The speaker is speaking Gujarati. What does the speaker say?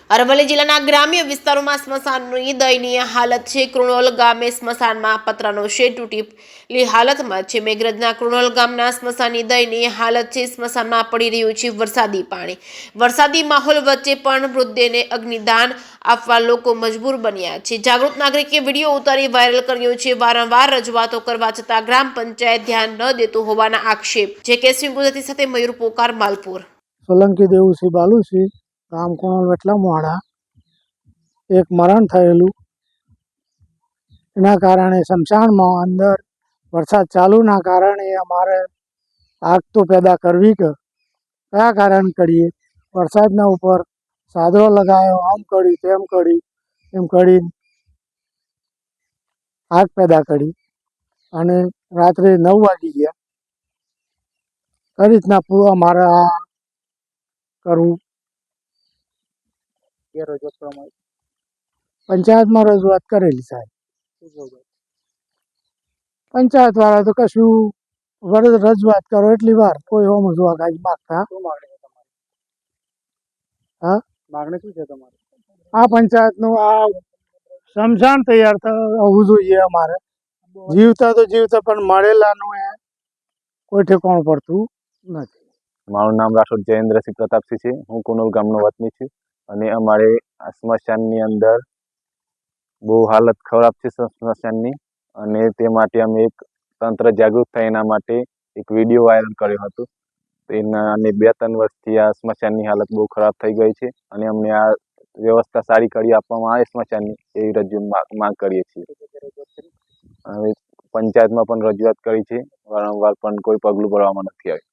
અરવલ્લી જિલ્લાના ગ્રામ્ય વિસ્તારોમાં સ્મશાનની દયનીય હાલત છે. કુણોલ ગામે સ્મશાનમાં પતરાનો શેડ તૂટેલી હાલતમાં છે. મેઘરજના કુણોલ ગામના સ્મશાનની દયનીય હાલત છે. સ્મશાનમાં પડી રહ્યું છે વરસાદી પાણી. વરસાદી માહોલ વચ્ચે પણ મૃતદેહને અગ્નિદાન આપવા લોકો મજબૂર બન્યા છે. જાગૃત નાગરિકે વિડીયો ઉતારી વાયરલ કર્યો છે. વારંવાર રજૂઆતો કરવા છતાં ગ્રામ પંચાયત ધ્યાન ન દેતું હોવાના આક્ષેપ. જે કેસવી ગુજરાતી સાથે મયુર પોકાર, માલપુર. સોલંકી દેવુસિંહ બાલુસિંહ, ગામ કુણોલ વેટલામવાડા. એક મરણ થયેલું, એના કારણે સ્મશાનમાં અંદર વરસાદ ચાલુના કારણે અમારે આગ તો પેદા કરવી કે કયા કારણ કરીએ. વરસાદના ઉપર સાદરો લગાવ્યો, આમ કરી તેમ કરી એમ કરી આગ પેદા કરી અને રાત્રે 9 વાગી ગયા. કઈ રીતના અમારે આ કરવું? પંચાયતમાં રજૂઆત કરેલી સાહેબ. પંચાયત વાળા તો કશું રજૂઆત કરો એટલી વાર કોઈ સમજવા કાંઈ માગતા. હા, માગણી શું છે તમારી? આ પંચાયતનું આ સ્મશાન તૈયાર હોવું જોઈએ અમારે. જીવતા તો જીવતા પણ મળેલાનું એ કોઈ ઠેકાણું પડતું નથી. મારું નામ રાઠોડ જયેન્દ્રસિંહ પ્રતાપસિંહ છે. હું કુણોલ ગામનો વતની છું અને અમારે આ સ્મશાનની અંદર બહુ હાલત ખરાબ છે સ્મશાનની, અને તે માટે અમે એક તંત્ર જાગૃત થાય એના માટે એક વિડીયો વાયરલ કર્યો હતો. એના અને 2-3 વર્ષથી આ સ્મશાનની હાલત બહુ ખરાબ થઈ ગઈ છે અને અમને આ વ્યવસ્થા સારી કરી આપવામાં આવે સ્મશાનની એવી માંગ કરીએ છીએ. હવે પંચાયતમાં પણ રજૂઆત કરી છે વારંવાર, પણ કોઈ પગલું ભરવામાં નથી આવ્યું.